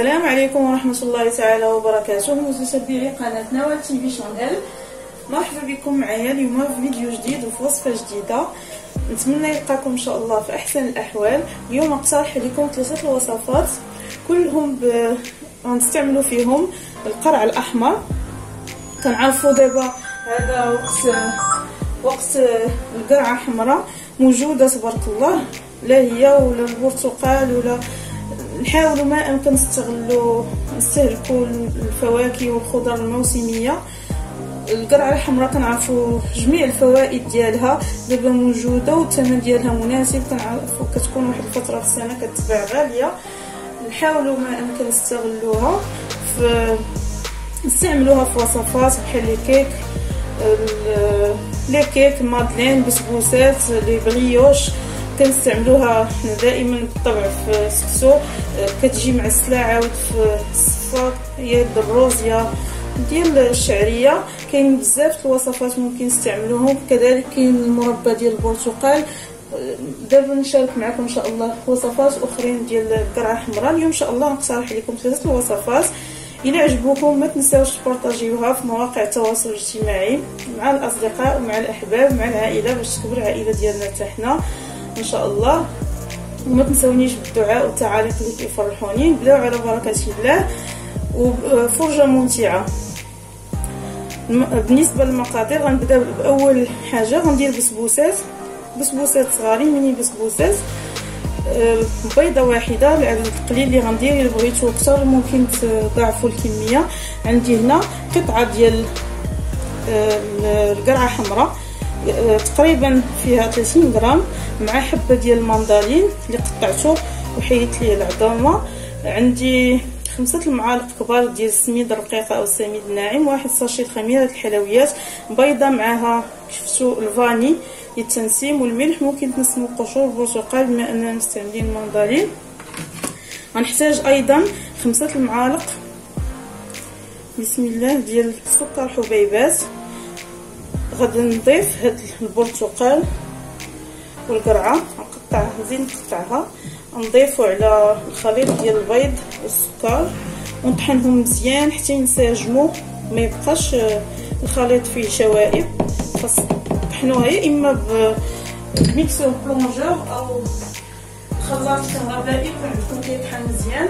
السلام عليكم ورحمة الله تعالى وبركاته. متابعي قناة نوال تي في شانيل، مرحبا بكم معايا اليوم في فيديو جديد وفي وصفة جديدة. نتمنى يلقاكم ان شاء الله في احسن الاحوال. اليوم اقترح لكم 3 الوصفات كلهم غنستعملوا فيهم القرع الاحمر. كنعرفوا دابا هذا وقت القرعه حمراء موجوده تبارك الله، لا هي ولا البرتقال ولا. نحاولوا ما امكن نستهلكوا الفواكه والخضر الموسميه. القرعه الحمراء كنعرفوا جميع الفوائد ديالها دابا موجوده والثمن ديالها مناسب. كنعرفوا كتكون واحد الفتره في السنه كتباع غاليه. نحاولوا ما امكن نستعملوها في وصفات بحال لي كيك مادلين، بسبوسات، لي بريوش. كنستعملوها دائما بالطبع في السكسو، كتجي مع السلاعه في الصفاق هي الروزيه ديال الشعريه. كاين بزاف الوصفات ممكن نستعملوهم. كذلك كاين المربى ديال البرتقال. دابا نشارك معكم ان شاء الله وصفات اخرين ديال القرعه الحمراء. اليوم ان شاء الله نقترح لكم 3 الوصفات. الى عجبوكم ما تنساوش تبارطاجيوها في مواقع التواصل الاجتماعي مع الاصدقاء ومع الاحباب مع العائله باش تكبر العائله ديالنا حتى حنا ان شاء الله. وما تنسونيش بالدعاء والتعاليق اللي كيفرحوني. نبداو على بركه الله وفرجه ممتعه. بالنسبه للمقادير غنبدا باول حاجه. غندير بسبوسات صغارين ميني بسبوسات. بيضه واحده العدد القليل اللي غندير. الا بغيتو اكثر ممكن تضاعفوا الكميه. عندي هنا قطعه ديال القرعه حمراء تقريبا فيها 30 غرام، مع حبه ديال المندالين اللي قطعته وحيدت ليه العظامه. عندي 5 المعالق كبار ديال السميد الرقيقه او السميد الناعم، 1 ساشي خميره الحلويات، بيضه معها شفتوا الفاني للتنسيم، والملح. ممكن تنسموا قشور البرتقال بما اننا مستعملين المندالين. غنحتاج ايضا 5 المعالق بسم الله ديال سكر حبيبات. غادي نضيف هاد البرتقال والقرعه، نقطعها زين نقطعها، نضيفو على الخليط ديال البيض والسكر ونطحنهم مزيان حتى ينسجموا، ما يبقاش الخليط فيه شوائب. خاص نطحنوها يا اما بميكسور بلونجور او خلاط كهربائي عندكم كيطحن مزيان.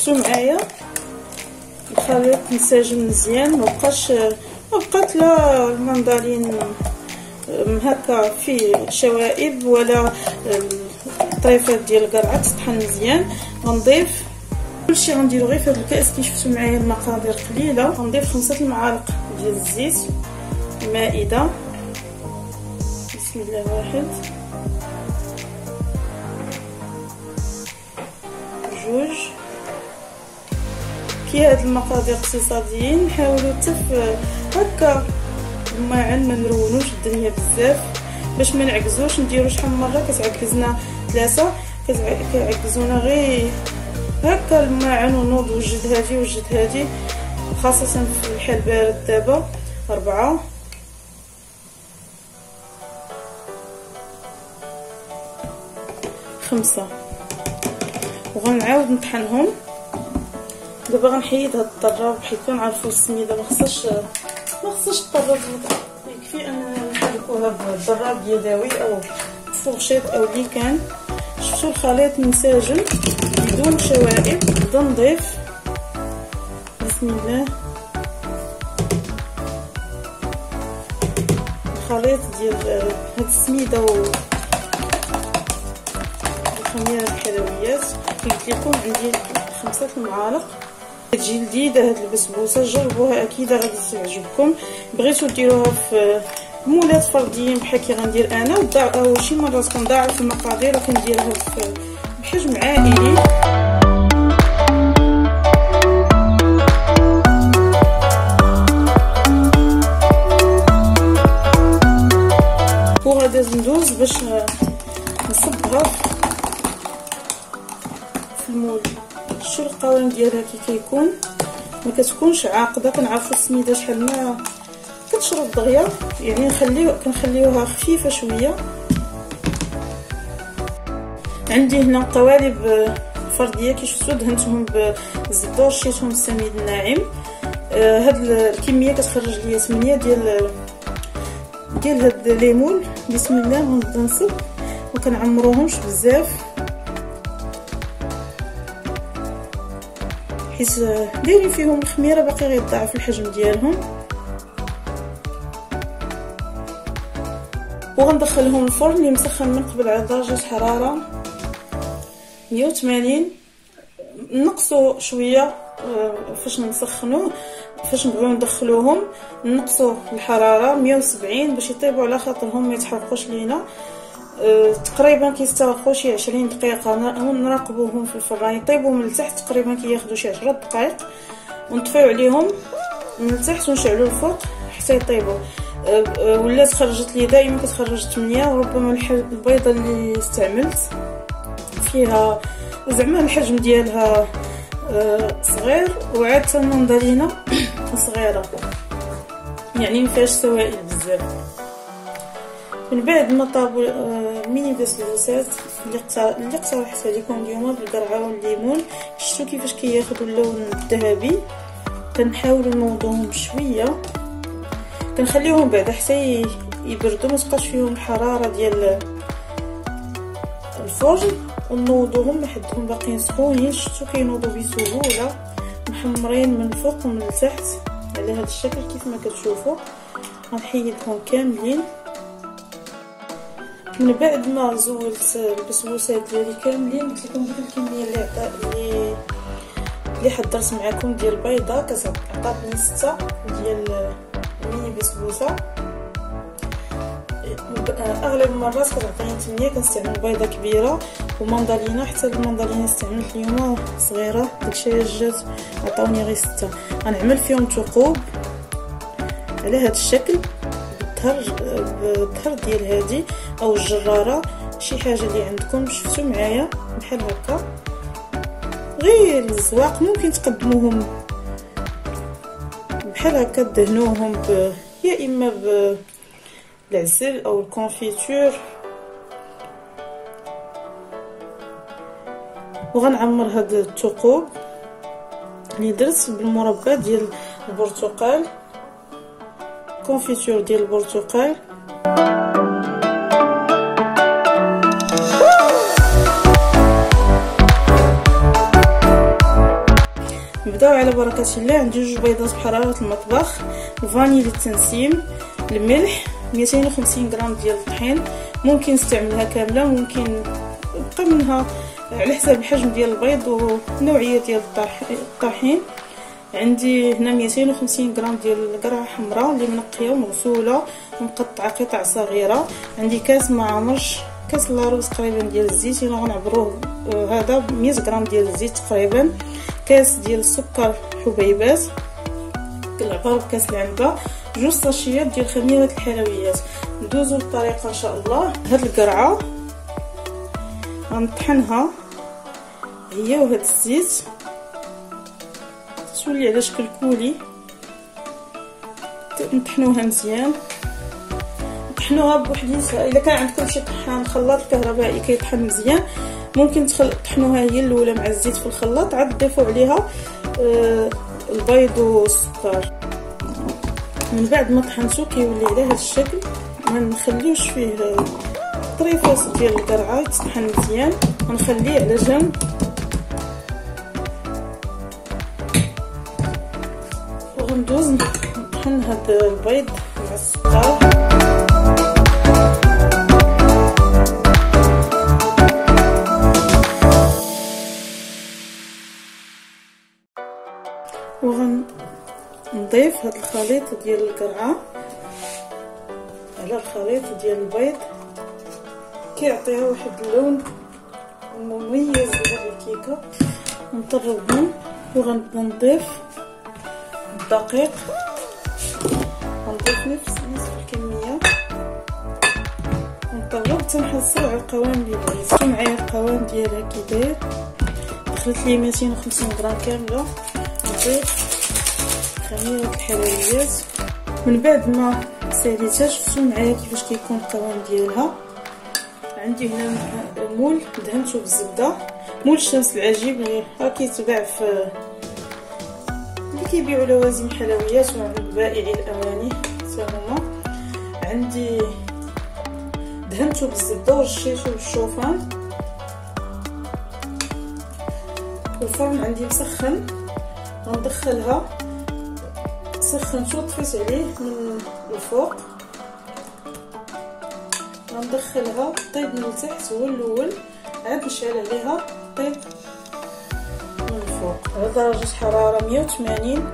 معايا الخليط منسجم مزيان، مبقات لا المندالين هكا في شوائب ولا الطريفات ديال القرعه تطحن مزيان. غنضيف كلشي غنديرو غير في هذا الكاس كي شفتوا معايا المقادير قليله. غنضيف 5 المعالق ديال الزيت المائده بسم الله. 1 2 كي هاد المقادير اقتصاديين. نحاولوا حتى هكا الماعن ما نرونوش الدنيا بزاف باش ما نعكزوش. نديرو شحال من مره كتعكزنا 3 كيعكزونا غير هكا الماعن ونوض وجد هادي خاصه في الحال بارد. دابا 4 5 وغنعاود نطحنهم. دابا غنحيد هاد الطراب حيت كنعرفوا السميده ما خصهاش الطراب، يكفي اننا نحركوها بالضراب يدوي او فورشيط او اللي كان. شفتوا الخليط منسجم بدون شوائب. نبدا نضيف بسم الله الخليط ديال هاد السميده وخميره الحلويات. قلت لكم عندي 5 المعالق. تجي لذيذه هاد البسبوسه، جربوها اكيد غادي تعجبكم. بغيتو ديروها في مولات فرديين بحال كي غندير انا، او شي مرات كنضاعف المقادير وكنديرها بحجم عائلي. وغندوز باش نصبها في المول. شو القوام ديالها كي كيكون، ما كتكونش عاقده. كنعرفوا السميده شحال ما كتشرب دغيا، يعني كنخليوها خفيفه شويه. عندي هنا قوالب فرديه كي شفتوا دهنتهم بالزبده شيتهم السميد الناعم. هاد الكميه كتخرج ليا 8 ديال هاد الليمون. بسم الله. غنبدا نصب، ما كنعمروهمش بزاف حيت دايرين فيهم الخميره باقي غيضاعف الحجم ديالهم. وغندخلهم الفرن اللي مسخن من قبل على درجه حراره 180. نقصوا شويه فاش نسخنوه، فاش نبغيو ندخلوهم نقصوا الحراره 170 باش يطيبوا على خاطرهم ما يتحرقوش لينا. تقريبا كيستغرقوا شي 20 دقيقه. نراقبوهم في الفران يطيبوا من التحت، تقريبا كياخذوا شي 10 دقائق، ونطفيو عليهم من التحت ونشعلوا الفوق حتى يطيبوا. ولات خرجت لي دائما كتخرج 8، وربما البيضه اللي استعملت فيها زعما الحجم ديالها صغير، وعاد المندلينه صغيره يعني مفيهاش سوائل بزاف. من بعد ما طابوا ميني بسبوسات اللي اقترحتها لكم اليوم بالقرعه والليمون، شفتوا كيفاش كياخذوا اللون الذهبي. كنحاولوا نوضوهم شويه، كنخليوهم بعدا حتى يبردوا، ما تبقاش فيهم حراره ديال الفرن، ونوضوهم لحدهم باقيين سخونين. شفتوا كينوضوا بسهوله، محمرين من الفوق ومن التحت على هذا الشكل كيف ما كتشوفوا. غنحيدهم كاملين. من بعد ما زولت البسبوسات ديالي كاملين، قلت لكم ديك الكميه اللي حضرت معكم ديال البيضه عطاتني 6 ديال ميني بسبوسه. اغلب المرات كتعطيني 8، كنستعمل بيضه كبيره ومندالينه. حتى المندالينه استعملت اليوم صغيره، داكشي جات عطاوني غير 6. غنعمل فيهم ثقوب على هذا الشكل بالظهر ديال هذه او الجراره، شي حاجه اللي عندكم. شفتوا معايا بحال هكا غير الزواق. ممكن تقدموهم بحال هكا، دهنوهم يا اما بالعسل او الكونفيتور. وغنعمر هاد الثقوب اللي درت بالمربى ديال البرتقال، كونفيتور ديال البرتقال. نبداو على بركه الله. عندي 2 بيضات بحراره المطبخ، الفاني للتنسيم، الملح، 250 غرام ديال الطحين. ممكن نستعملها كامله، ممكن نبقى منها على حساب الحجم ديال البيض والنوعيه ديال الطحين. عندي هنا 250 غرام ديال القرعه حمراء اللي منقيه ومغسوله ومقطعه قطع صغيره. عندي كاس ما عمرش، كاس لاروز تقريبا ديال الزيت، انا غنعبروه هذا 100 غرام ديال الزيت تقريبا. كاس ديال السكر حبيبات كنعبرو بكاس العنبه. 2 ساشيات ديال خميره الحلويات. ندوزو للطريقه ان شاء الله. هاد القرعه غنطحنها هي وهاد الزيت تولي على شكل كولي. نطحنوها مزيان، نطحنوها بوحديتها. الا كان عندكم شي طحان خلاط كهربائي كيطحن مزيان، ممكن تطحنوها هي الاولى مع الزيت في الخلاط، عاد تضيفوا عليها البيض والسكر. من بعد ما طحنتو كيولي على هذا الشكل. ما نخليوش فيه طريفات ديال القرعه، يتطحن مزيان ونخليه على جنب. وغندوز نطحن هاد البيض مع السكر. وغنضيف هاد الخليط ديال القرعه على الخليط ديال البيض، كيعطيها واحد اللون مميز لهاد الكيكه. نطربهم وغنبدا نضيف الدقيق، غنضيف نصف الكميه، ونطرب تنحصل على القوام اللي بغيت. شفتوا معايا القوام ديالها كي داير. دخلت لي 250 غرام كامله. نضيف خميره الحلويات. من بعد ما ساليتها شفتوا معايا كيفاش كيكون القوام ديالها. عندي هنا مول دهنته بالزبده، مول الشمس العجيب راه كيتباع في اللي كيبيعوا لوازم حلويات وعند بائعي الاواني هما. عندي دهنته بالزبده ورشيته بالشوفان. والفرن عندي مسخن، غندخلها. سخنته طفيت عليه من الفوق، غندخلها طيب من التحت هو الاول، عاد نشعل عليها طيب من الفوق على درجه حراره 180.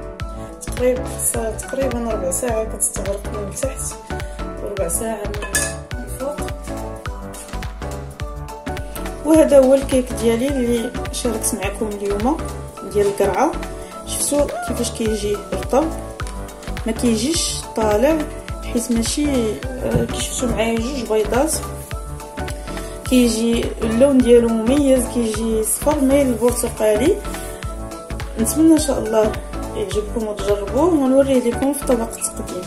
تقريبا ربع ساعه كتستغرق من التحت وربع ساعه من الفوق. وهذا هو الكيك ديالي اللي شاركت معكم اليوم ديال القرعه. شفتوا كيفاش كيجي رطب، ما كيجيش طالع، حيت ماشي كي شفتوا معايا جوج بيضات كيجي اللون ديالو مميز، كيجي صفر مايل البرتقالي. نتمنى ان شاء الله يعجبكم وتجربوه، ونوريه لكم في طبق التقديم.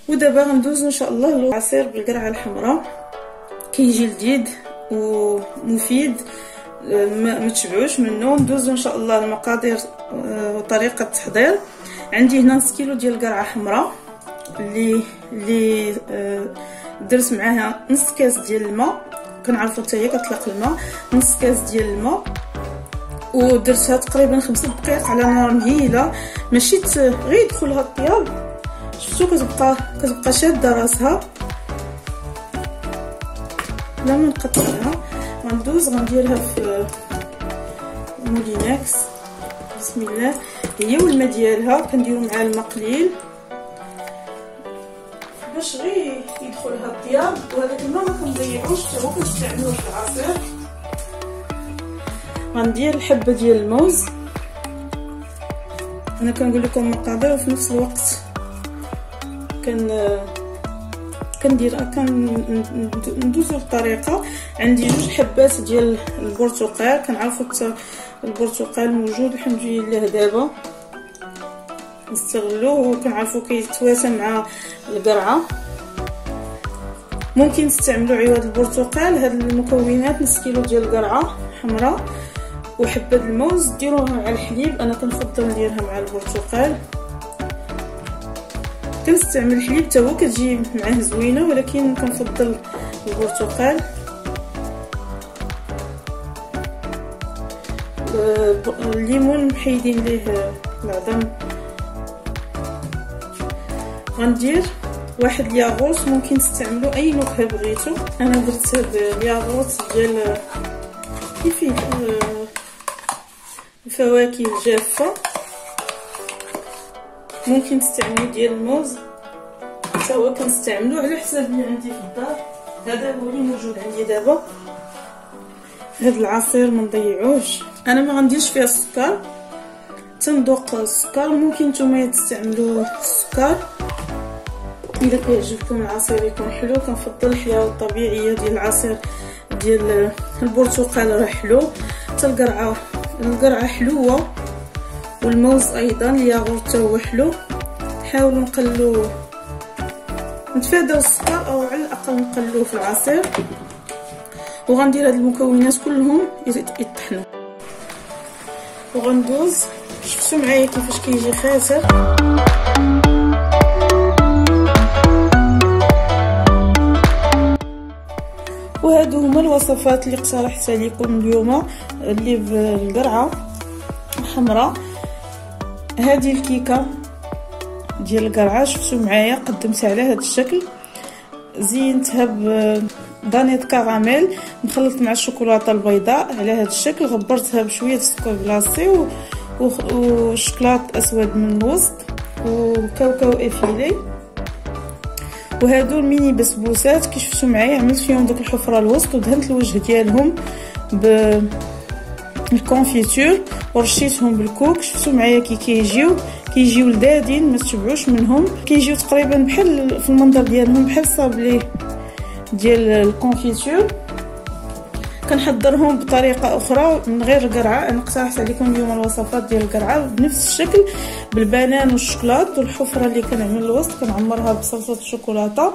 ودابا غندوزو ان شاء الله للعصير بالقرعه الحمراء. كيجي لذيذ ومفيد، ما تشبعوش منه. ندوزو ان شاء الله المقادير وطريقه التحضير. عندي هنا نص كيلو ديال القرعه حمراء اللي درت معاها نص كاس ديال الماء، كنعرفوا حتى هي كتطلق الماء. نص كاس ديال الماء ودرتها تقريبا 5 دقائق على نار مهيله، ماشي غير يدخلها الطياب. شفتوا كتبقى شاده راسها بلا ما نقطعها. غندوز غنديرها في مولينكس. بسم الله. هي والماء ديالها كنديروا معها الماء قليل باش غير يدخلها الطياب، وهذاك الماء ما كنضيعوش حتى هو كنستعملوه في العصير. غندير الحبه ديال الموز. انا كنقول لكم المقادير وفي نفس الوقت ندوزو الطريقه. عندي جوج حبات ديال البرتقال، كنعرفوا حتى البرتقال موجود الحمد لله دابا نستغلوه، وكنعرفوا كيتواسى مع القرعه. ممكن تستعملوا عوض البرتقال هاد المكونات، نص كيلو ديال القرعه حمراء وحبه الموز ديروها مع الحليب. انا كنفضل نديرها مع البرتقال. كنستعمل الحليب حتى هو كتجي معاه زوينه، ولكن كنفضل البرتقال. الليمون محيدين ليه العظم. غندير واحد الياغورت، ممكن تستعملوا اي نكهه بغيتو. انا درت هاد الياغورت ديال فيه الفواكه الجافه. ممكن تستعملوا ديال الموز حتى هو كنستعملوه على حساب اللي عندي في الدار. هذا هو اللي موجود عندي دابا. هاد العصير ما نضيعوش. انا ما غنديرش فيها السكر، تنذوق السكر. ممكن نتوما تستعملوا السكر الا كيعجبكم العصير يكون حلو. كنفضل الحلاوه الطبيعيه ديال العصير ديال البرتقال، راه حلو. حتى القرعه حلوه، والموز ايضا. الياغورت حتى هو حلو. حاولوا نتفاداو السكر، او على الاقل نقلوه في العصير. وغندير هاد المكونات كلهم يطحنوا، وغندوز. شفتوا معايا كيفاش كيجي خاسر. وهادو هما الوصفات اللي اقترحتها لكم اليوم اللي بالقرعه حمراء. هذه الكيكه ديال القرعه شفتوا معايا قدمتها على هذا الشكل. زينتها بانيط كراميل مخلط مع الشوكولاته البيضاء على هذا الشكل. غبرتها بشويه السكر كلاصي وشوكولاط اسود من الوسط وكاوكاو افيلي. وهادو الميني بسبوسات كي شفتوا معايا عملت فيهم داك الحفره الوسط، ودهنت الوجه ديالهم بالكونفيتور ورشيتهم بالكوك. شفتوا معايا كي كيجيو لذاذين، ما تشبعوش منهم. كيجيو تقريبا بحال في المنظر ديالهم بحال الصابلي ديال الكونفيتور كنحضرهم بطريقه اخرى من غير القرعه. انا اقترحت عليكم اليوم الوصفات ديال القرعه بنفس الشكل بالبنان والشوكولات، والحفره اللي كنعمل الوسط كنعمرها بصلصه الشوكولاته.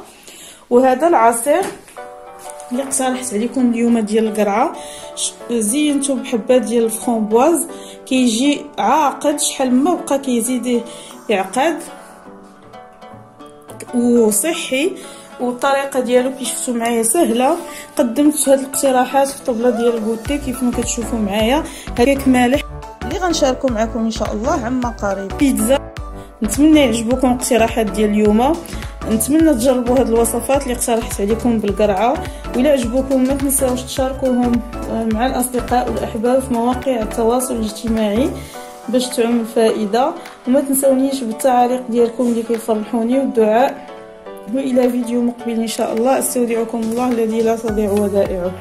وهذا العصير اللي اقترحت عليكم اليوم ديال القرعه زينته بحبات ديال الفرامبواز، كيجي عاقد شحال ما بقى كيزيد يعقد وصحي، والطريقه ديالو كي شفتوا معايا سهله. قدمت هاد الاقتراحات في الطبله ديال البوتي كيف ما كتشوفوا معايا. هكاك مالح اللي غنشاركو معكم ان شاء الله عما قريب. بيتزا. نتمنى يعجبكم الاقتراحات ديال اليوم، نتمنى تجربوا هاد الوصفات اللي اقترحت عليكم بالقرعه، وإلا عجبوكم ما تنساوش تشاركوهم مع الاصدقاء والاحباب في مواقع التواصل الاجتماعي باش تعم الفائده. وما تنسونيش بالتعاليق ديالكم اللي كيفرحوني والدعاء. والى فيديو مقبل ان شاء الله. استودعكم الله الذي لا تضيع ودائعه.